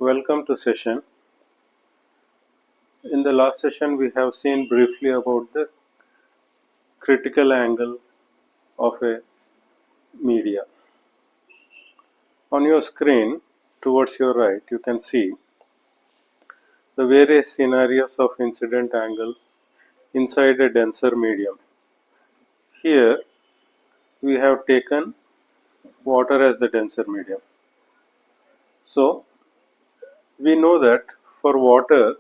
Welcome to session. In the last session, we have seen briefly about the critical angle of a media. On your screen, towards your right, you can see the various scenarios of incident angle inside a denser medium. Here, we have taken water as the denser medium. So, we know that for water,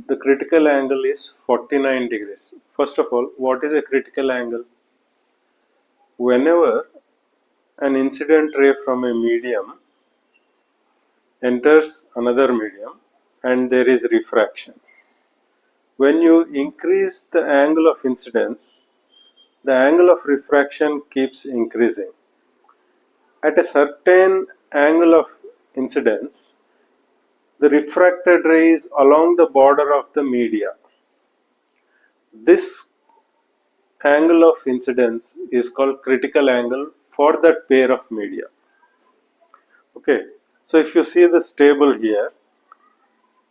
the critical angle is 49 degrees. First of all, what is a critical angle? Whenever an incident ray from a medium enters another medium and there is refraction. When you increase the angle of incidence, the angle of refraction keeps increasing. At a certain angle of incidence, the refracted ray is along the border of the media. This angle of incidence is called critical angle for that pair of media. Okay, so if you see this table here,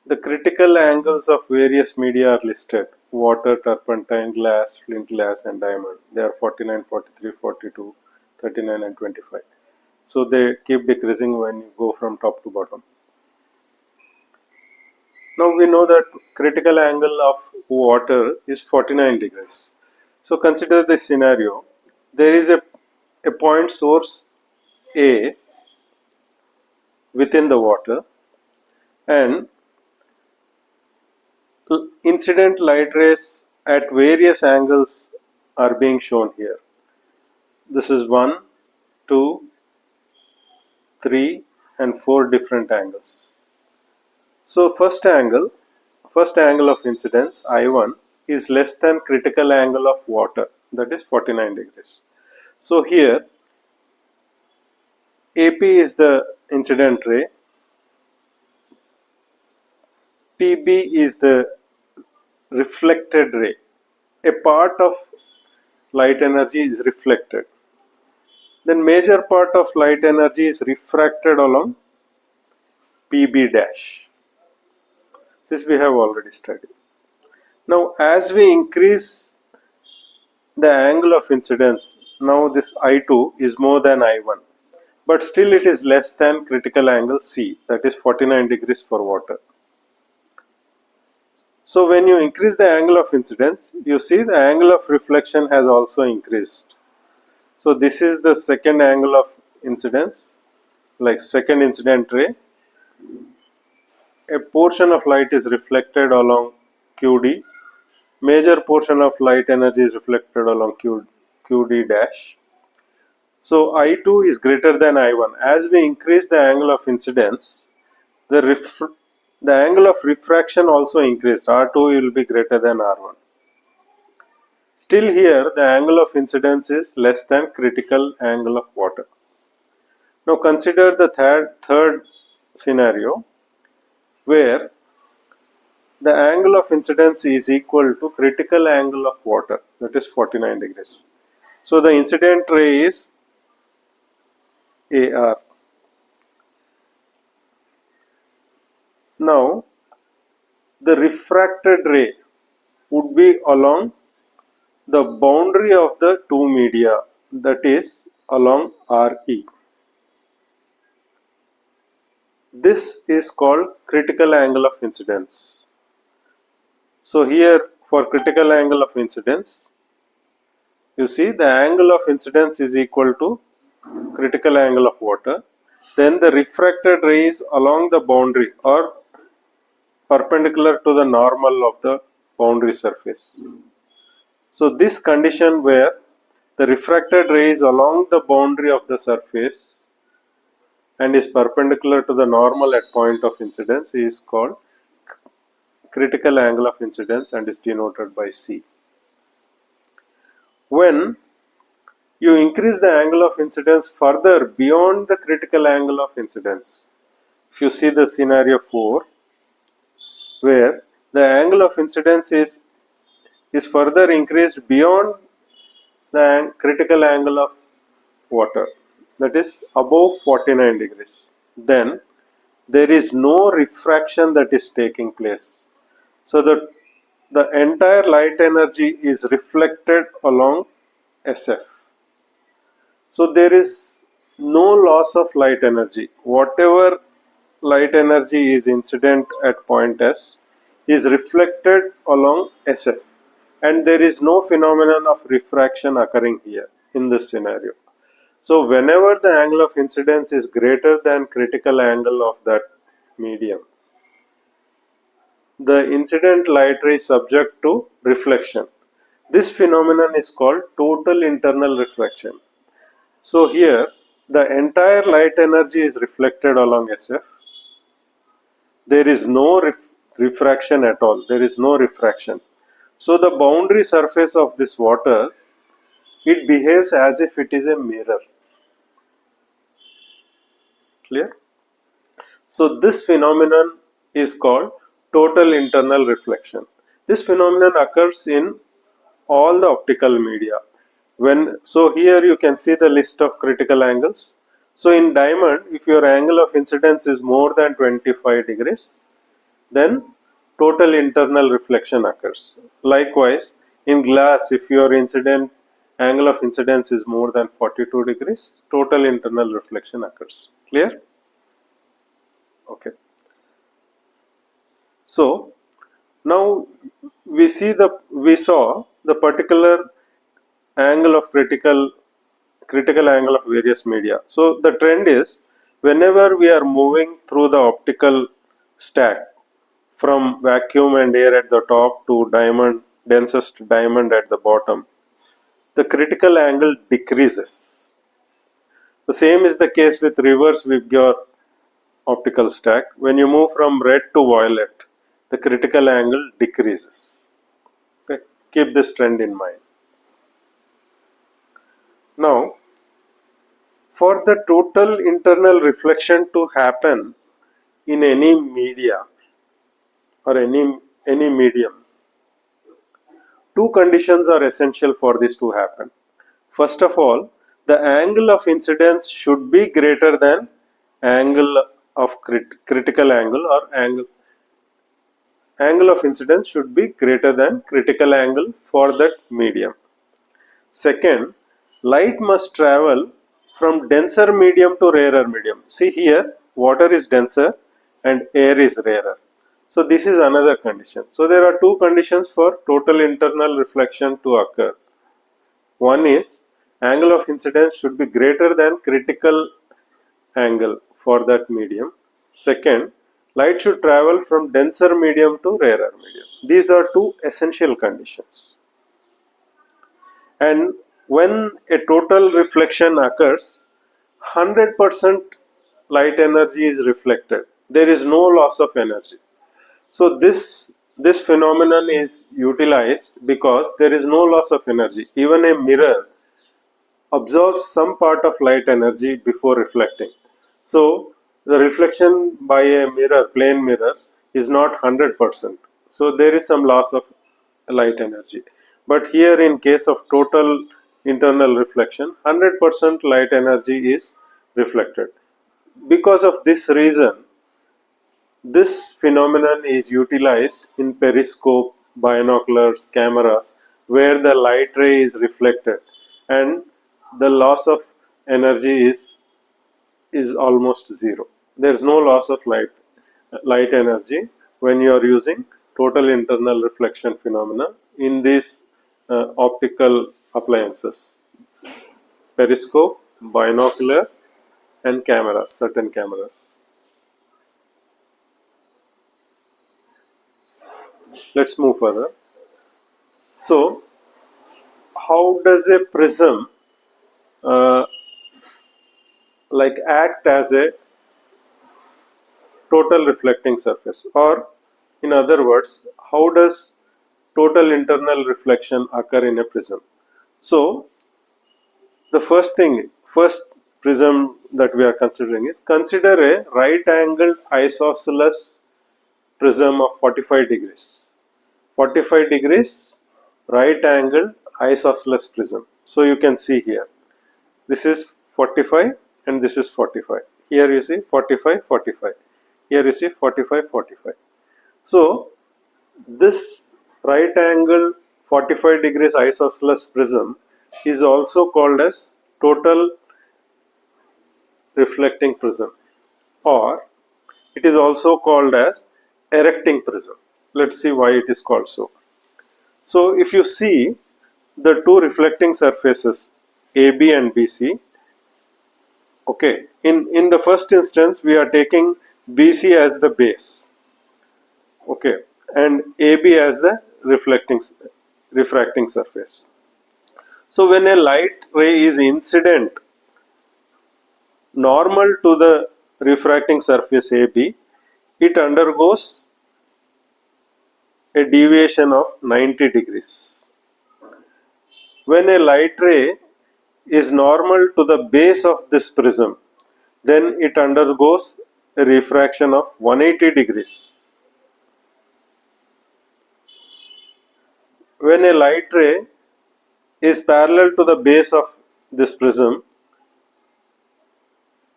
the critical angles of various media are listed: water, turpentine, glass, flint glass, and diamond. They are 49, 43, 42, 39, and 25. So they keep decreasing when you go from top to bottom. Now we know that critical angle of water is 49 degrees. So consider this scenario. There is a point source A within the water, and incident light rays at various angles are being shown here. This is 1, 2, 3 and 4 different angles. So first angle of incidence I1 is less than critical angle of water, that is 49 degrees. So here AP is the incident ray, PB is the reflected ray. A part of light energy is reflected. Then major part of light energy is refracted along PB dash. This we have already studied. Now as we increase the angle of incidence, now this I2 is more than I1, but still it is less than critical angle C, that is 49 degrees for water. So when you increase the angle of incidence, you see the angle of reflection has also increased. So this is the second angle of incidence, like second incident ray. A portion of light is reflected along QD. Major portion of light energy is reflected along QD dash. So I2 is greater than I1. As we increase the angle of incidence, the angle of refraction also increased. R2 will be greater than R1. Still here the angle of incidence is less than critical angle of water. Now consider the third scenario where the angle of incidence is equal to critical angle of water, that is 49 degrees. So the incident ray is AR. Now the refracted ray would be along the boundary of the two media, that is along RE. This is called critical angle of incidence. So here for critical angle of incidence, you see the angle of incidence is equal to critical angle of water. Then the refracted rays along the boundary or perpendicular to the normal of the boundary surface. So this condition where the refracted ray is along the boundary of the surface and is perpendicular to the normal at point of incidence is called critical angle of incidence and is denoted by C. When you increase the angle of incidence further beyond the critical angle of incidence, if you see the scenario 4, where the angle of incidence is further increased beyond the critical angle of water, that is above 49 degrees, then there is no refraction that is taking place. So the entire light energy is reflected along SF. So there is no loss of light energy. Whatever light energy is incident at point S is reflected along SF, and there is no phenomenon of refraction occurring here in this scenario. So whenever the angle of incidence is greater than critical angle of that medium, the incident light ray is subject to reflection. This phenomenon is called total internal reflection. So here the entire light energy is reflected along SF. There is no refraction at all. There is no refraction. So the boundary surface of this water, it behaves as if it is a mirror. Clear? So this phenomenon is called total internal reflection. This phenomenon occurs in all the optical media. So here you can see the list of critical angles. So in diamond, if your angle of incidence is more than 25 degrees, then total internal reflection occurs. Likewise, in glass, if your angle of incidence is more than 42 degrees, total internal reflection occurs. Clear? Okay. So now we saw the particular angle of critical angle of various media. So the trend is, whenever we are moving through the optical stack from vacuum and air at the top to densest diamond at the bottom, the critical angle decreases. The same is the case with reverse Vibgyor optical stack. When you move from red to violet, the critical angle decreases. Okay. Keep this trend in mind. Now, for the total internal reflection to happen in any media or any medium, two conditions are essential for this to happen. First of all, the angle of incidence should be greater than angle of critical angle, or angle of incidence should be greater than critical angle for that medium. Second, light must travel from denser medium to rarer medium. See here, water is denser and air is rarer. So this is another condition. So there are two conditions for total internal reflection to occur. One is, angle of incidence should be greater than critical angle for that medium. Second, light should travel from denser medium to rarer medium. These are two essential conditions. And when a total reflection occurs, 100% light energy is reflected. There is no loss of energy. So this phenomenon is utilized because there is no loss of energy. Even a mirror absorbs some part of light energy before reflecting. So the reflection by a mirror, plane mirror, is not 100%. So there is some loss of light energy. But here, in case of total internal reflection, 100% light energy is reflected. Because of this reason, this phenomenon is utilized in periscope, binoculars, cameras, where the light ray is reflected and the loss of energy is almost zero. There is no loss of light energy when you are using total internal reflection phenomena in these optical appliances: periscope, binocular, and cameras, certain cameras. Let's move further. So, how does a prism act as a total reflecting surface? Or in other words, how does total internal reflection occur in a prism? So the first prism that we are considering is, consider a right angled isosceles prism of 45 degrees. 45 degrees right angled isosceles prism. So you can see here, this is 45 and this is 45. Here you see 45, 45. Here you see 45, 45. So this right angle 45 degrees isosceles prism is also called as total reflecting prism, or it is also called as erecting prism. Let's see why it is called so. So if you see the two reflecting surfaces AB and BC, okay, in the first instance we are taking BC as the base, okay, and AB as the refracting surface. So when a light ray is incident normal to the refracting surface AB, it undergoes a deviation of 90 degrees. When a light ray is normal to the base of this prism, then it undergoes a refraction of 180 degrees. When a light ray is parallel to the base of this prism,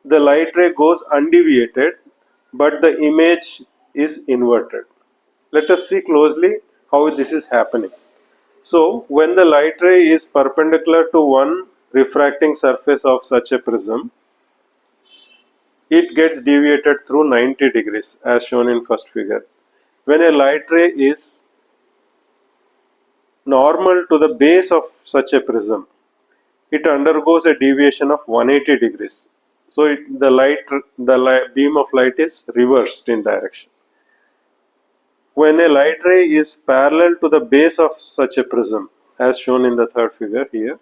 the light ray goes undeviated, but the image is inverted. Let us see closely how this is happening. So, when the light ray is perpendicular to one refracting surface of such a prism, it gets deviated through 90 degrees as shown in first figure. When a light ray is normal to the base of such a prism, it undergoes a deviation of 180 degrees. So the beam of light is reversed in direction. When a light ray is parallel to the base of such a prism, as shown in the third figure here,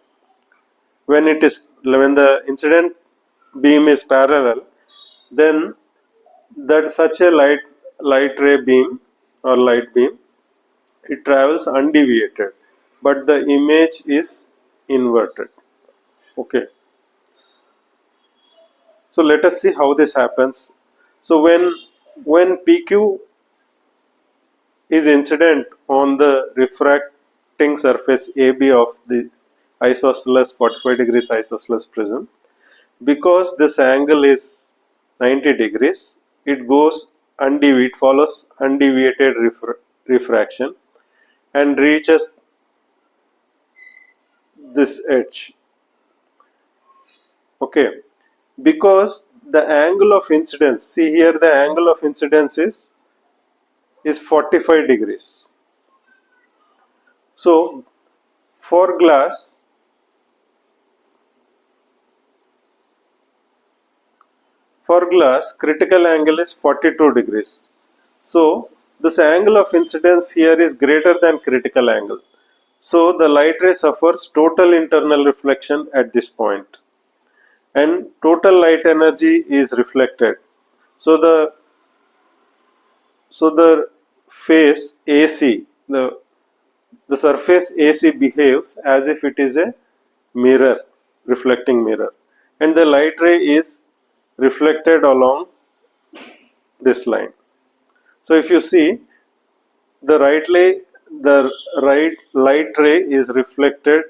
when the incident beam is parallel, then that such a light ray beam or light beam, it travels undeviated, but the image is inverted. Okay. So let us see how this happens. So when PQ is incident on the refracting surface AB of the isosceles 45 degrees isosceles prism, because this angle is 90 degrees, it follows undeviated refraction and reaches this edge. Okay, because the angle of incidence, see here the angle of incidence is 45 degrees. So for glass, critical angle is 42 degrees. So this angle of incidence here is greater than critical angle. So the light ray suffers total internal reflection at this point, and total light energy is reflected. So the face AC, the surface AC behaves as if it is a mirror, reflecting mirror, and the light ray is reflected along this line. So if you see the right light ray is reflected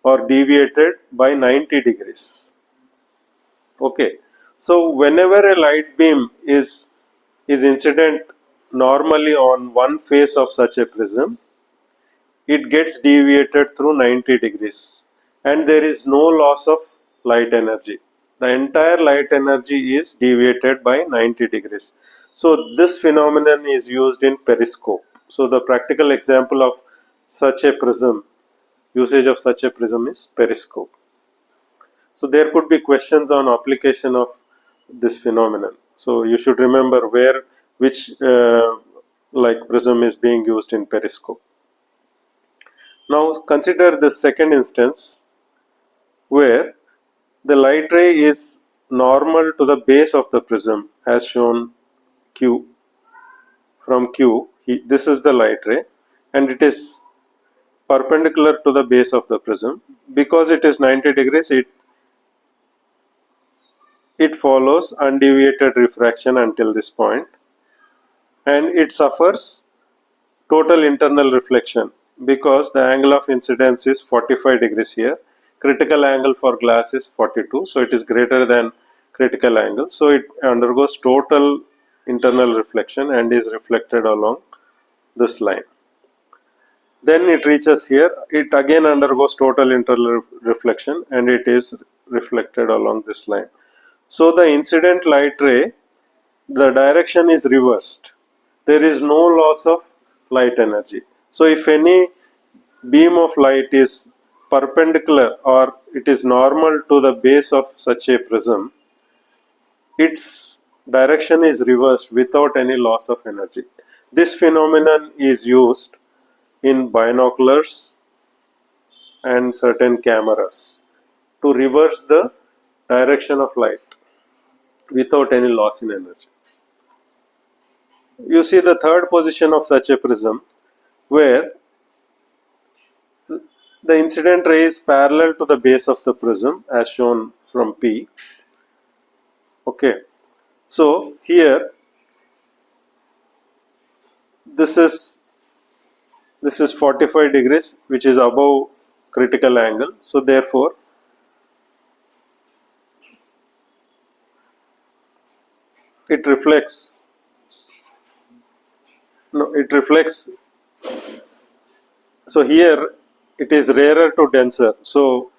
or deviated by 90 degrees. Okay, so whenever a light beam is incident normally on one face of such a prism, it gets deviated through 90 degrees and there is no loss of light energy. The entire light energy is deviated by 90 degrees. So this phenomenon is used in periscope. So the practical example of such a prism, usage of such a prism is periscope. So there could be questions on application of this phenomenon. So you should remember which like prism is being used in periscope. Now consider the second instance where the light ray is normal to the base of the prism as shown Q. From Q, this is the light ray and it is perpendicular to the base of the prism. Because it is 90 degrees, it follows undeviated refraction until this point and it suffers total internal reflection because the angle of incidence is 45 degrees here. Critical angle for glass is 42, so it is greater than critical angle. So it undergoes total internal reflection and is reflected along this line. Then it reaches here, it again undergoes total internal reflection and it is reflected along this line. So the incident light ray, the direction is reversed. There is no loss of light energy. So if any beam of light is perpendicular or it is normal to the base of such a prism, its direction is reversed without any loss of energy. This phenomenon is used in binoculars and certain cameras to reverse the direction of light without any loss in energy. You see the third position of such a prism where the incident ray is parallel to the base of the prism as shown from P. Okay, so here this is 45 degrees, which is above critical angle. So therefore it reflects so here it is rarer to denser, so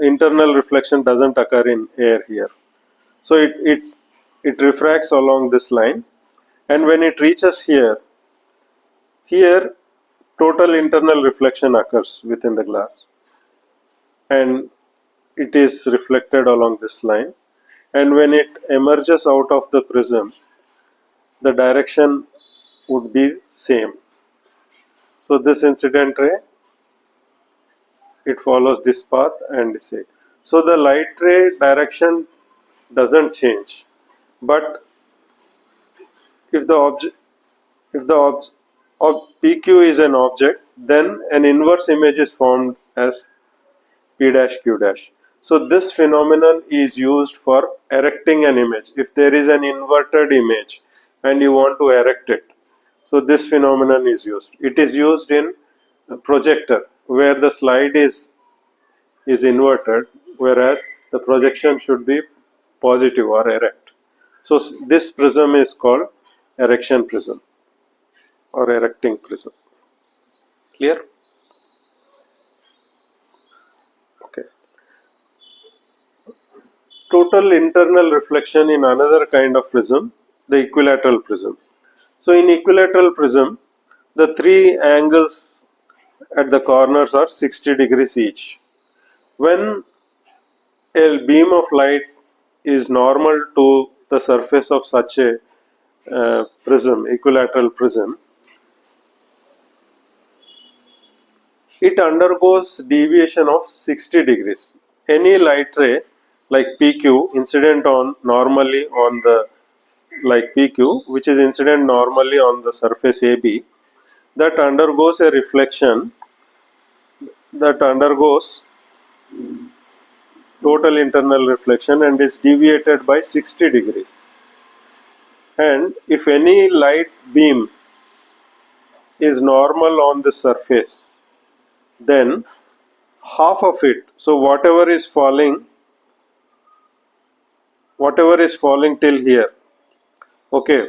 internal reflection doesn't occur in air here. So it refracts along this line, and when it reaches here total internal reflection occurs within the glass and it is reflected along this line, and when it emerges out of the prism the direction would be same. So this incident ray, it follows this path and say. So the light ray direction doesn't change, but if the object PQ is an object, then an inverse image is formed as P dash Q dash. So this phenomenon is used for erecting an image. If there is an inverted image and you want to erect it, so this phenomenon is used. It is used in a projector where the slide is inverted, whereas the projection should be positive or erect. So this prism is called erection prism or erecting prism. Clear? Okay. Total internal reflection in another kind of prism, the equilateral prism. So in equilateral prism, the three angles at the corners are 60 degrees each. When a beam of light is normal to the surface of such a prism, equilateral prism, it undergoes deviation of 60 degrees. Any light ray like PQ incident on normally on the PQ, which is incident normally on the surface AB, that undergoes a reflection, that undergoes total internal reflection and is deviated by 60 degrees. And if any light beam is normal on the surface, then half of it, so whatever is falling till here, okay,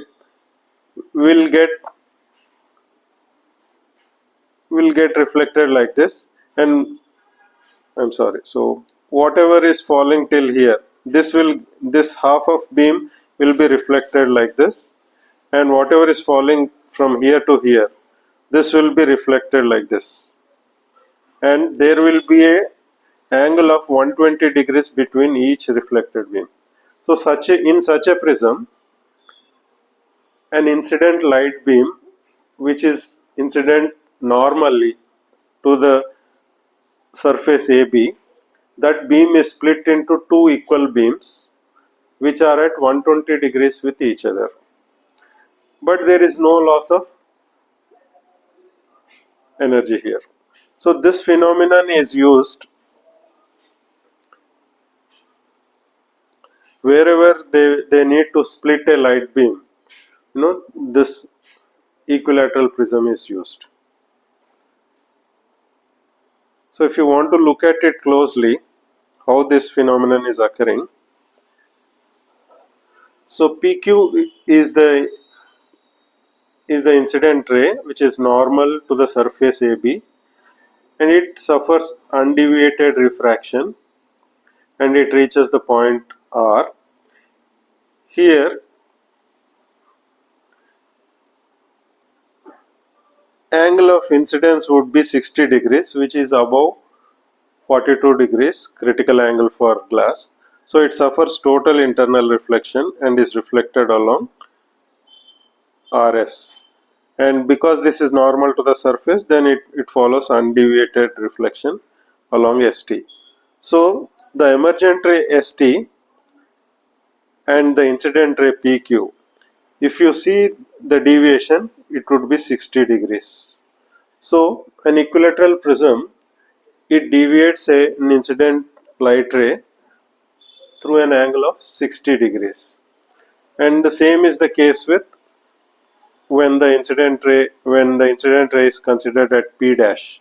will get reflected like this, and I'm sorry, so whatever is falling till here, this half of beam will be reflected like this, and whatever is falling from here to here, this will be reflected like this, and there will be a angle of 120 degrees between each reflected beam. So in such a prism, an incident light beam which is incident normally to the surface AB, that beam is split into two equal beams which are at 120 degrees with each other, but there is no loss of energy here. So this phenomenon is used wherever they need to split a light beam. This equilateral prism is used. So if you want to look at it closely, how this phenomenon is occurring, So PQ is the incident ray which is normal to the surface AB, and it suffers undeviated refraction and it reaches the point R. Here angle of incidence would be 60 degrees, which is above 42 degrees critical angle for glass. So it suffers total internal reflection and is reflected along RS. And because this is normal to the surface, then it follows undeviated reflection along ST. So the emergent ray ST and the incident ray PQ, if you see the deviation, it would be 60 degrees. So an equilateral prism, it deviates an incident light ray through an angle of 60 degrees. And the same is the case with when the incident ray is considered at P dash.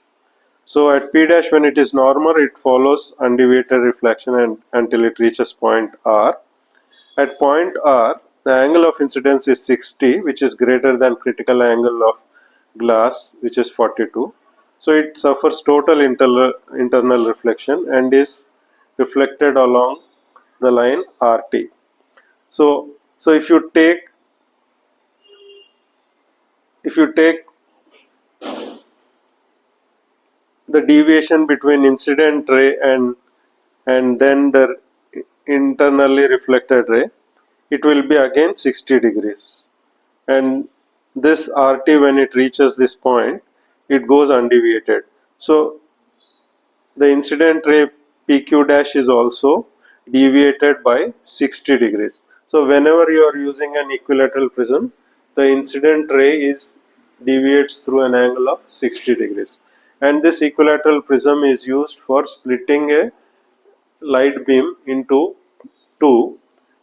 So at P dash, when it is normal, it follows undeviated reflection and until it reaches point R. At point R, the angle of incidence is 60, which is greater than critical angle of glass, which is 42. So it suffers total internal reflection and is reflected along the line RT. So if you take the deviation between incident ray and then the internally reflected ray, it will be again 60 degrees, and this RT, when it reaches this point, it goes undeviated. So the incident ray PQ dash is also deviated by 60 degrees. So whenever you are using an equilateral prism, the incident ray is deviates through an angle of 60 degrees, and this equilateral prism is used for splitting a light beam into two,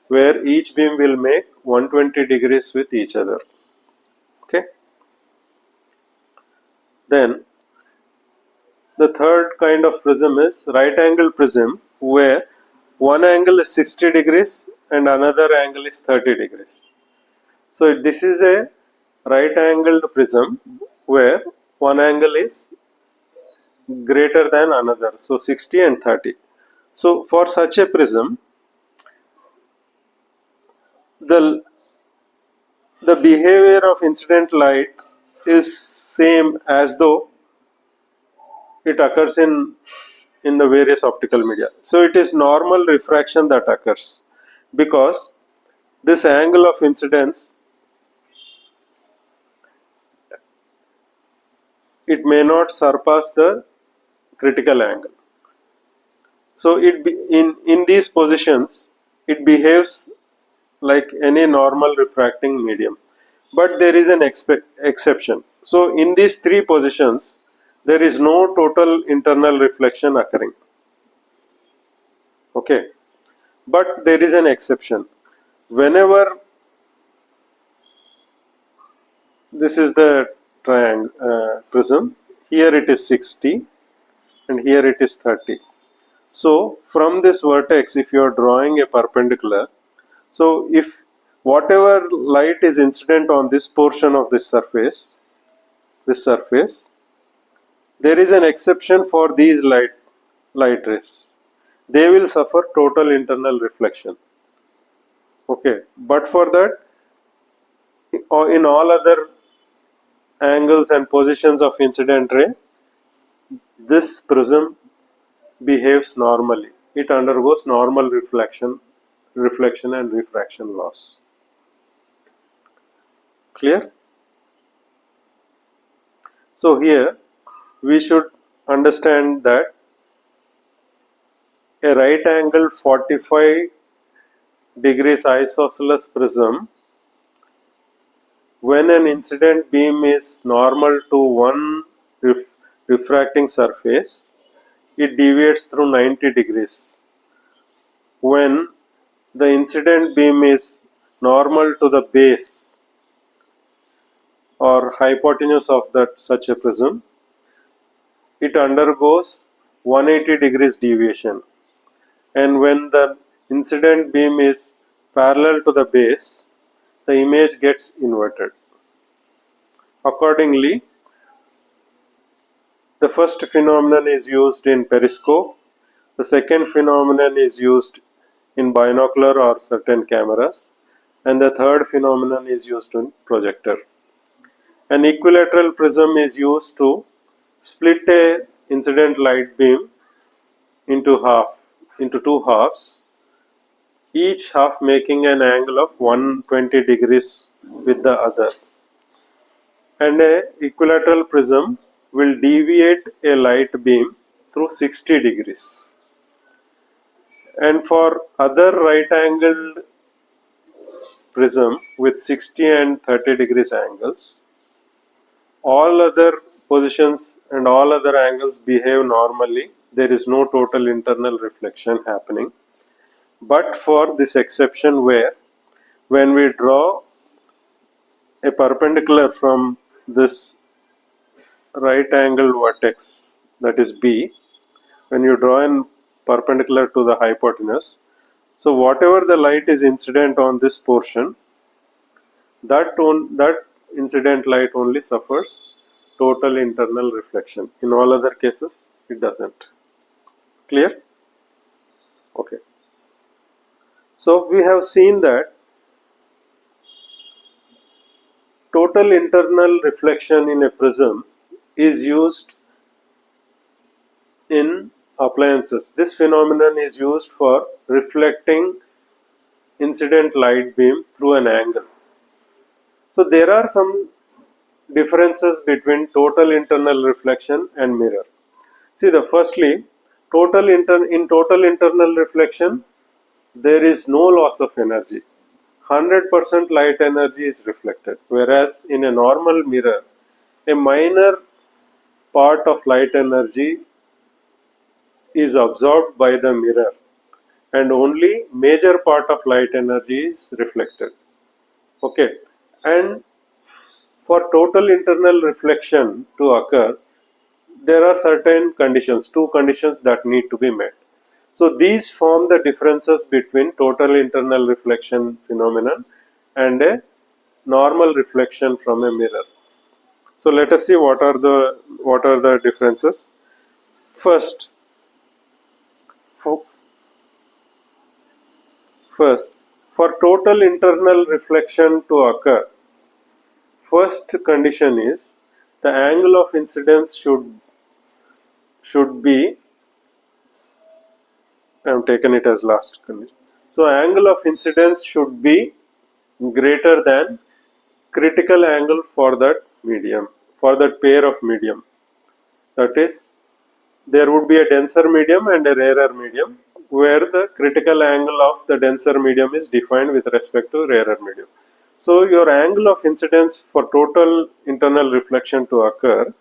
where each beam will make 120 degrees with each other. Okay. Then the third kind of prism is right angle prism, where one angle is 60 degrees and another angle is 30 degrees. So this is a right angled prism where one angle is greater than another, so 60 and 30. So for such a prism, the behavior of incident light is same as though it occurs in the various optical media. So it is normal refraction that occurs because this angle of incidence, it may not surpass the critical angle. So in these positions it behaves like any normal refracting medium, but there is an exception. So in these three positions there is no total internal reflection occurring. Okay, but there is an exception. Whenever this is the triangle prism, here it is 60 and here it is 30. So from this vertex, if you are drawing a perpendicular, so if whatever light is incident on this portion of this surface, there is an exception for these light rays. They will suffer total internal reflection. Okay, but for that, in all other angles and positions of incident ray, this prism behaves normally. It undergoes normal reflection and refraction loss. Clear? So here we should understand that a right angle 45 degrees isosceles prism, when an incident beam is normal to one refracting surface, it deviates through 90 degrees. When the incident beam is normal to the base or hypotenuse of that such a prism, it undergoes 180 degrees deviation. And when the incident beam is parallel to the base, the image gets inverted. Accordingly, the first phenomenon is used in periscope, the second phenomenon is used in binocular or certain cameras, and the third phenomenon is used in projector. An equilateral prism is used to split a incident light beam into two halves, each half making an angle of 120 degrees with the other. And a equilateral prism will deviate a light beam through 60 degrees. And for other right angled prism with 60 and 30 degrees angles, all other positions and all other angles behave normally. There is no total internal reflection happening. But for this exception where when we draw a perpendicular from this right angle vertex, that is B, when you draw a perpendicular to the hypotenuse, so whatever the light is incident on this portion, that incident light only suffers total internal reflection. In all other cases, it doesn't. Clear? Okay. So we have seen that total internal reflection in a prism is used in appliances. This phenomenon is used for reflecting incident light beam through an angle. So there are some differences between total internal reflection and mirror. See, firstly, in total internal reflection, there is no loss of energy. 100% light energy is reflected, whereas in a normal mirror, a minor part of light energy is absorbed by the mirror and only major part of light energy is reflected. Okay, and for total internal reflection to occur, there are certain conditions, two conditions that need to be met. So these form the differences between total internal reflection phenomenon and a normal reflection from a mirror. So let us see what are the differences. First, for total internal reflection to occur, first condition is the angle of incidence should be, I have taken it as last condition. So angle of incidence should be greater than critical angle for that medium, for that pair of medium. That is, there would be a denser medium and a rarer medium, where the critical angle of the denser medium is defined with respect to rarer medium. So your angle of incidence for total internal reflection to occur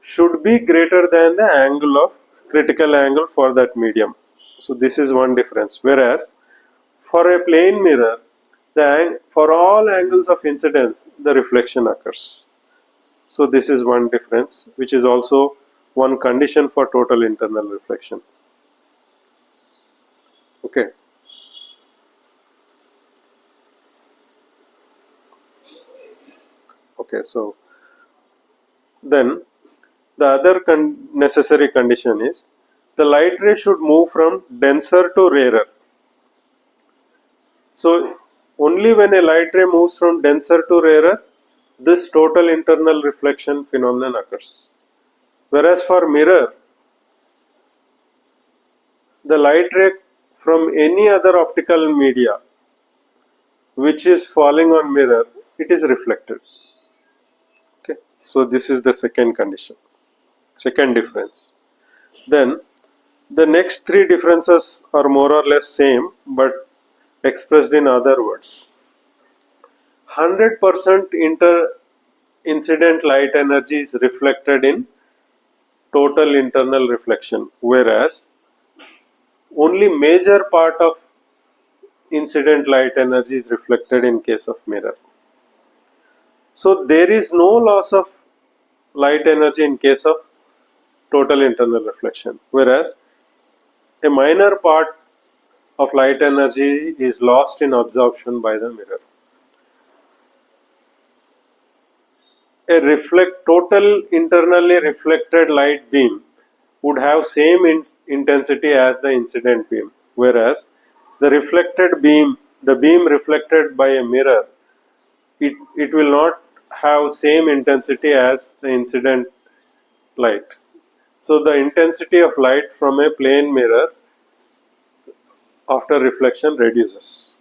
should be greater than the angle of critical angle for that medium. So this is one difference. Whereas for a plane mirror, for all angles of incidence, the reflection occurs. So this is one difference, which is also one condition for total internal reflection. Okay. Okay, so then the other necessary condition is the light ray should move from denser to rarer. So only when a light ray moves from denser to rarer, this total internal reflection phenomenon occurs. Whereas for mirror, the light ray from any other optical media which is falling on mirror, it is reflected. Okay, so this is the second condition, second difference. Then the next three differences are more or less same but expressed in other words. 100% incident light energy is reflected in total internal reflection, whereas only major part of incident light energy is reflected in case of mirror. So there is no loss of light energy in case of total internal reflection, whereas a minor part of light energy is lost in absorption by the mirror. A total internally reflected light beam would have same intensity as the incident beam, whereas the beam reflected by a mirror, it will not have same intensity as the incident light. So the intensity of light from a plane mirror after reflection reduces.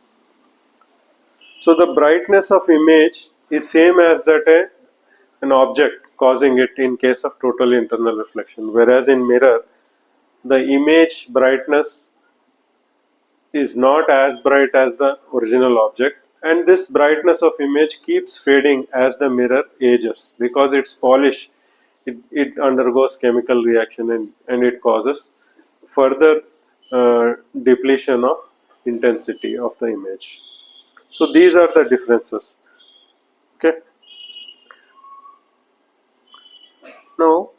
So the brightness of image is same as that an object causing it in case of total internal reflection, whereas in mirror the image brightness is not as bright as the original object, and this brightness of image keeps fading as the mirror ages because it's polished. It undergoes chemical reaction, and it causes further depletion of intensity of the image. So these are the differences. Okay. Now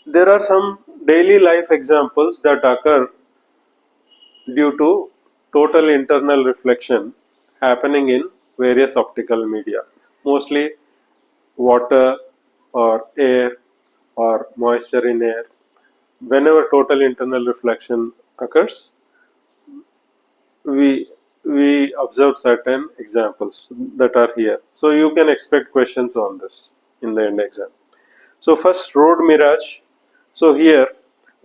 there are some daily life examples that occur due to total internal reflection happening in various optical media, mostly water or air or moisture in air. Whenever total internal reflection occurs, we observe certain examples that are here. So you can expect questions on this in the end exam. So first, road mirage. So here,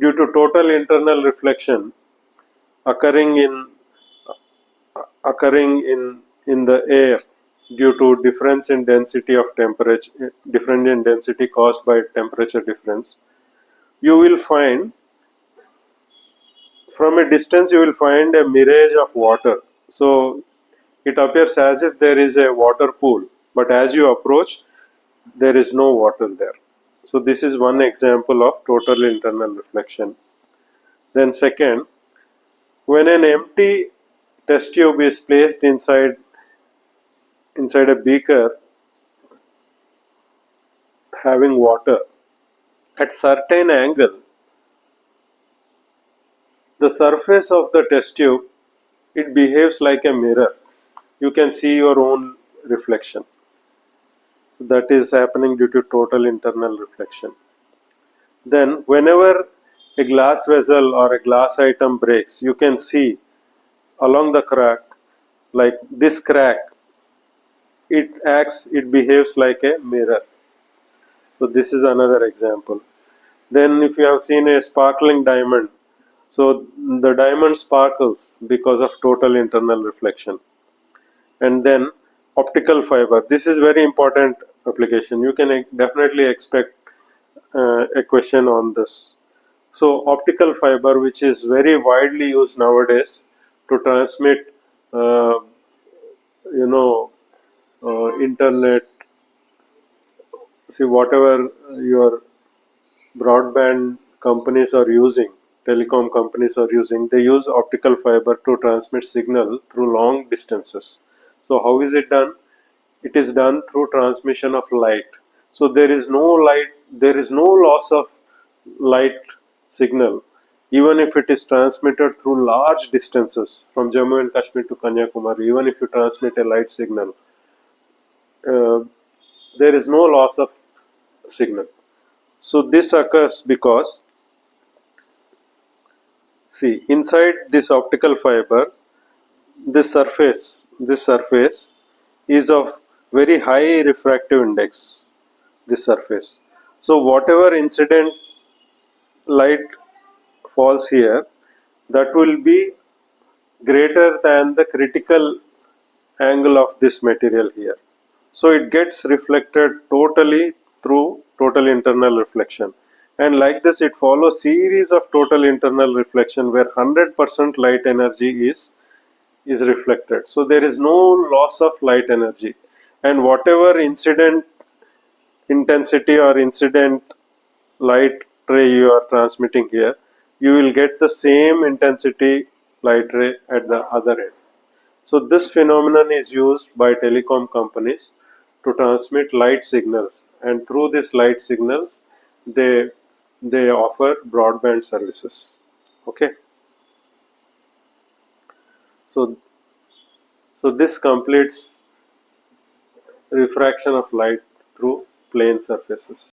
due to total internal reflection occurring in the air due to difference in density of temperature, difference in density caused by temperature difference, you will find from a distance you will find a mirage of water. So it appears as if there is a water pool, but as you approach there is no water there. So this is one example of total internal reflection. Then second, when an empty test tube is placed inside a beaker having water, at certain angle the surface of the test tube, it behaves like a mirror. You can see your own reflection. So that is happening due to total internal reflection. Then whenever a glass vessel or a glass item breaks, you can see along the crack, like this crack, it behaves like a mirror. So this is another example. Then if you have seen a sparkling diamond, so the diamond sparkles because of total internal reflection. And then optical fiber. This is very important application. You can definitely expect a question on this. So optical fiber, which is very widely used nowadays to transmit, uh, internet. See, whatever your broadband companies are using, telecom companies are using, they use optical fiber to transmit signal through long distances. So how is it done? It is done through transmission of light. So there is no loss of light signal, even if it is transmitted through large distances from Jammu and Kashmir to Kanyakumari. Even if you transmit a light signal, uh, there is no loss of signal. So this occurs because, see, inside this optical fiber, this surface is of very high refractive index. This surface. So whatever incident light falls here, that will be greater than the critical angle of this material here. So it gets reflected totally through total internal reflection. And like this, it follows series of total internal reflection where 100% light energy is reflected. So there is no loss of light energy. And whatever incident intensity or incident light ray you are transmitting here, you will get the same intensity light ray at the other end. So this phenomenon is used by telecom companies to transmit light signals, and through these light signals they offer broadband services. Okay. So, so this completes refraction of light through plane surfaces.